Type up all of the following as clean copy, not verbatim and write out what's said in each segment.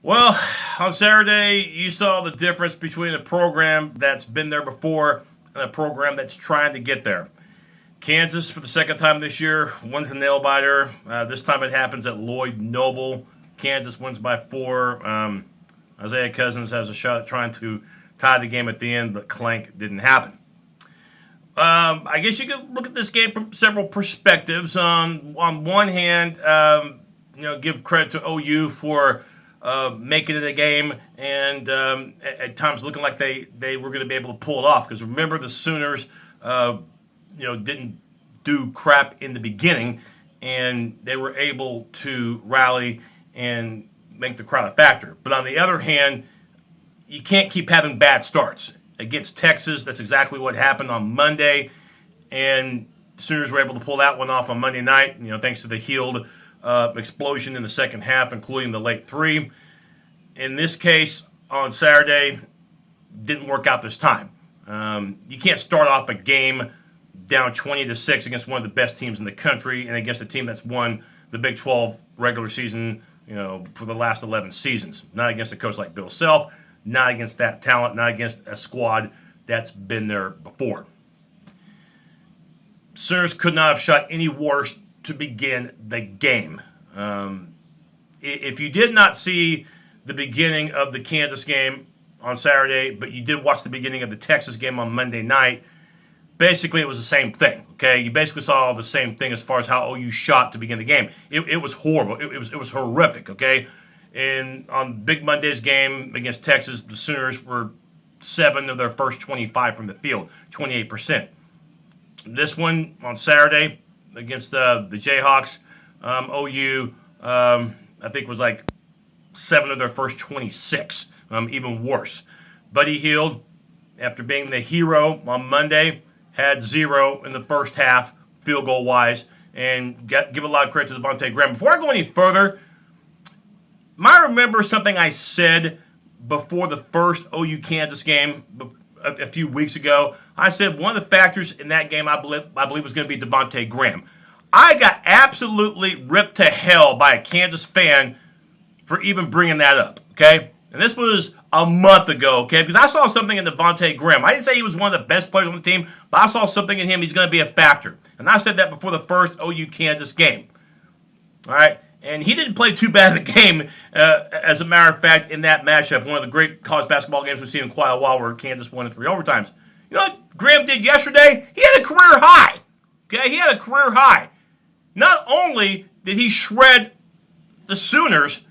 Well, on Saturday, you saw the difference between a program that's been there before and a program that's trying to get there. Kansas, for the second time this year, wins a nail-biter. This time it happens at Lloyd Noble. Kansas wins by 4. Isaiah Cousins has a shot at trying to tie the game at the end, but clank didn't happen. I guess you could look at this game from several perspectives. On one hand, give credit to OU for making it a game and at times looking like they were going to be able to pull it off. Because remember, the Sooners, didn't do crap in the beginning, and they were able to rally and make the crowd a factor. But on the other hand, you can't keep having bad starts. Against Texas, that's exactly what happened on Monday, and the Sooners were able to pull that one off on Monday night, thanks to the Hield explosion in the second half, including the late 3. In this case, on Saturday, didn't work out this time. You can't start off a game down 20-6 against one of the best teams in the country and against a team that's won the Big 12 regular season, for the last 11 seasons. Not against a coach like Bill Self, not against that talent, not against a squad that's been there before. Sooners could not have shot any worse to begin the game. If you did not see the beginning of the Kansas game on Saturday, but you did watch the beginning of the Texas game on Monday night, basically it was the same thing. Okay, you basically saw the same thing as far as how OU shot to begin the game. It was horrible. It was horrific. Okay, and on Big Monday's game against Texas, the Sooners were 7 of their first 25 from the field, 28%. This one on Saturday against the Jayhawks, OU, I think was like 7 of their first 26, even worse. Buddy Hield, after being the hero on Monday, had 0 in the first half, field goal wise, and give a lot of credit to Devonte Graham. Before I go any further, might remember something I said before the first OU Kansas game a few weeks ago. I said one of the factors in that game I believe was going to be Devonte Graham. I got absolutely ripped to hell by a Kansas fan for even bringing that up, okay? And this was a month ago, okay? Because I saw something in Devonte Graham. I didn't say he was one of the best players on the team, but I saw something in him. He's going to be a factor. And I said that before the first OU Kansas game, all right? And he didn't play too bad of a game, as a matter of fact, in that matchup. One of the great college basketball games we've seen in quite a while where Kansas won in 3 overtimes. You know what Graham did yesterday? He had a career high, okay? He had a career high. Not only did he shred the Sooners,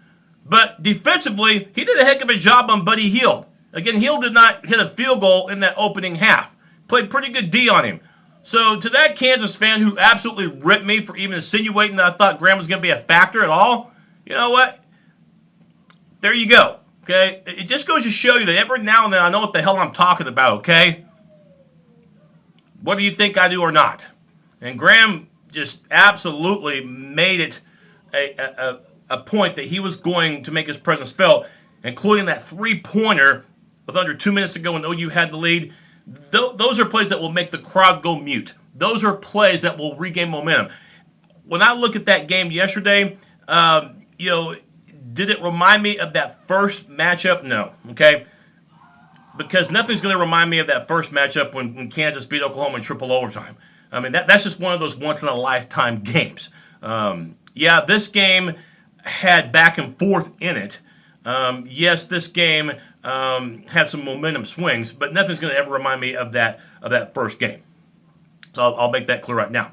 but defensively, he did a heck of a job on Buddy Hield. Again, Hield did not hit a field goal in that opening half. Played pretty good D on him. So to that Kansas fan who absolutely ripped me for even insinuating that I thought Graham was going to be a factor at all, you know what? There you go, okay? It just goes to show you that every now and then I know what the hell I'm talking about, okay? Whether you think I do or not. And Graham just absolutely made it a point that he was going to make his presence felt, including that 3-pointer with under 2 minutes to go when OU had the lead. Those are plays that will make the crowd go mute. Those are plays that will regain momentum. When I look at that game yesterday, did it remind me of that first matchup? No, okay? Because nothing's going to remind me of that first matchup when Kansas beat Oklahoma in triple overtime. I mean, that's just one of those once-in-a-lifetime games. This game had back and forth in it. Yes, this game had some momentum swings, but nothing's going to ever remind me of that first game. So I'll make that clear right now.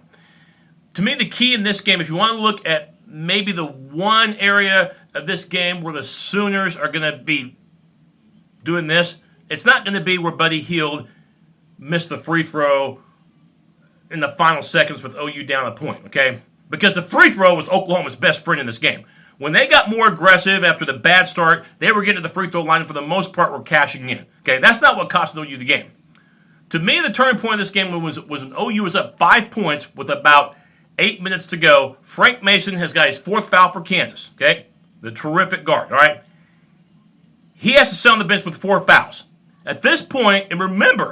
To me, the key in this game, if you want to look at maybe the one area of this game where the Sooners are going to be doing this, it's not going to be where Buddy Hield missed the free throw in the final seconds with OU down a point, okay? Because the free throw was Oklahoma's best friend in this game. When they got more aggressive after the bad start, they were getting to the free throw line and for the most part were cashing in. Okay, that's not what cost OU the game. To me, the turning point of this game was when OU was up 5 points with about 8 minutes to go. Frank Mason has got his 4th foul for Kansas, okay? The terrific guard, all right? He has to sit on the bench with 4 fouls. At this point, and remember,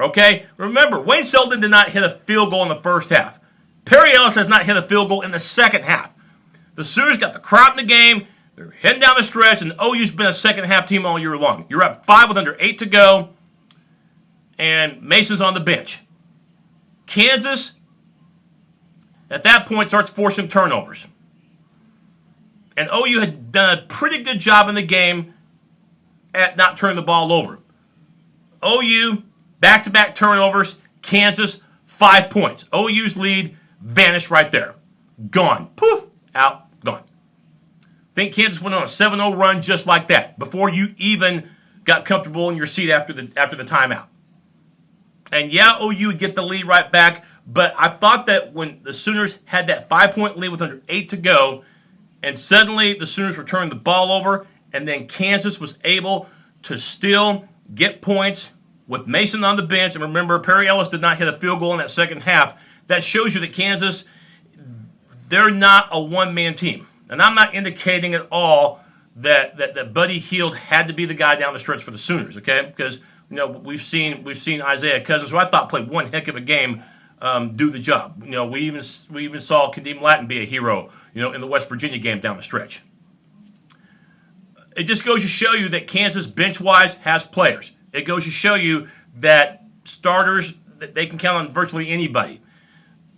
Wayne Selden did not hit a field goal in the first half. Perry Ellis has not hit a field goal in the second half. The Sooners got the crowd in the game. They're heading down the stretch, and OU's been a second-half team all year long. You're up 5 with under 8 to go, and Mason's on the bench. Kansas, at that point, starts forcing turnovers. And OU had done a pretty good job in the game at not turning the ball over. OU, back-to-back turnovers. Kansas, 5 points. OU's lead vanished right there. Gone. Poof. Out. Gone. I think Kansas went on a 7-0 run just like that before you even got comfortable in your seat after the timeout. And yeah, OU would get the lead right back, but I thought that when the Sooners had that 5-point lead with under 8 to go, and suddenly the Sooners were turning the ball over, and then Kansas was able to still get points with Mason on the bench. And remember, Perry Ellis did not hit a field goal in that second half. That shows you that Kansas, they're not a one-man team. And I'm not indicating at all that Buddy Hield had to be the guy down the stretch for the Sooners, okay? Because we've seen Isaiah Cousins, who I thought played one heck of a game, do the job. We even saw Kadeem Latin be a hero, in the West Virginia game down the stretch. It just goes to show you that Kansas, bench-wise, has players. It goes to show you that starters, that they can count on virtually anybody.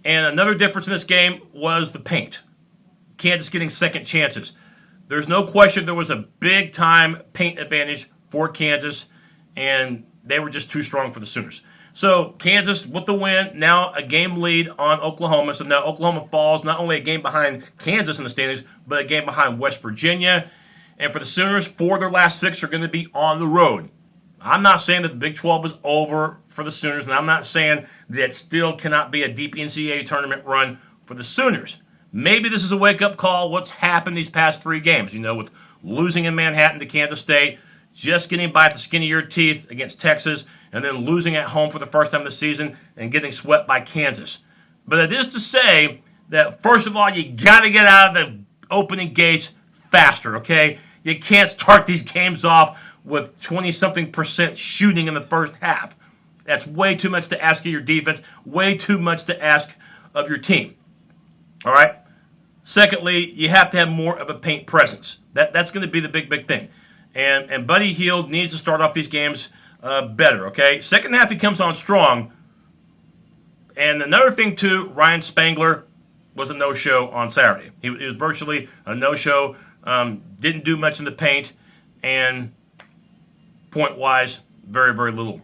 And another difference in this game was the paint. Kansas getting second chances. There's no question there was a big-time paint advantage for Kansas, and they were just too strong for the Sooners. So Kansas with the win, now a game lead on Oklahoma. So now Oklahoma falls not only a game behind Kansas in the standings, but a game behind West Virginia. And for the Sooners, 4 of their last 6 are going to be on the road. I'm not saying that the Big 12 is over for the Sooners, and I'm not saying that it still cannot be a deep NCAA tournament run for the Sooners. Maybe this is a wake-up call, what's happened these past 3 games, with losing in Manhattan to Kansas State, just getting by at the skin of your teeth against Texas, and then losing at home for the first time this season and getting swept by Kansas. But it is to say that, first of all, you got to get out of the opening gates faster, okay? You can't start these games off with 20-something% shooting in the first half. That's way too much to ask of your defense, way too much to ask of your team. All right? Secondly, you have to have more of a paint presence. That's going to be the big thing. And Buddy Hield needs to start off these games better, okay? Second half, he comes on strong. And another thing, too, Ryan Spangler was a no-show on Saturday. He was virtually a no-show, didn't do much in the paint, and point-wise, very, very little.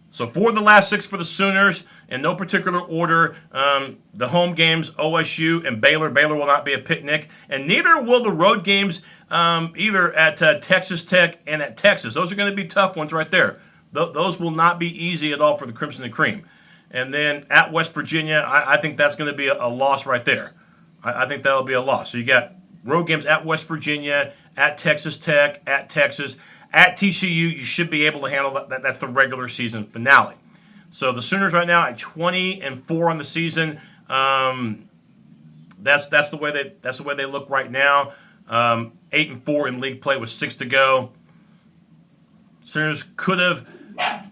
So 4 of the last 6 for the Sooners, in no particular order. The home games, OSU and Baylor. Baylor will not be a picnic. And neither will the road games either at Texas Tech and at Texas. Those are going to be tough ones right there. Those will not be easy at all for the Crimson and Cream. And then at West Virginia, I think that's going to be a loss right there. I think that'll be a loss. So you got road games at West Virginia, at Texas Tech, at Texas. At TCU, you should be able to handle that. That's the regular season finale. So the Sooners right now at 20-4 on the season. That's the way they look right now. 8-4 in league play with 6 to go. Sooners could have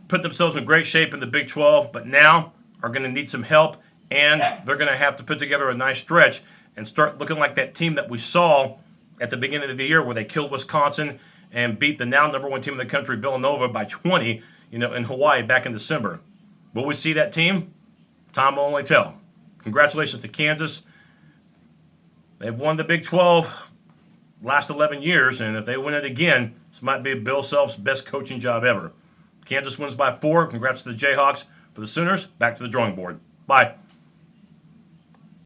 put themselves in great shape in the Big 12, but now are going to need some help, and they're going to have to put together a nice stretch and start looking like that team that we saw at the beginning of the year where they killed Wisconsin and beat the now number 1 team in the country, Villanova, by 20, in Hawaii back in December. Will we see that team? Time will only tell. Congratulations to Kansas. They've won the Big 12 last 11 years, and if they win it again, this might be Bill Self's best coaching job ever. Kansas wins by 4. Congrats to the Jayhawks. For the Sooners, back to the drawing board. Bye.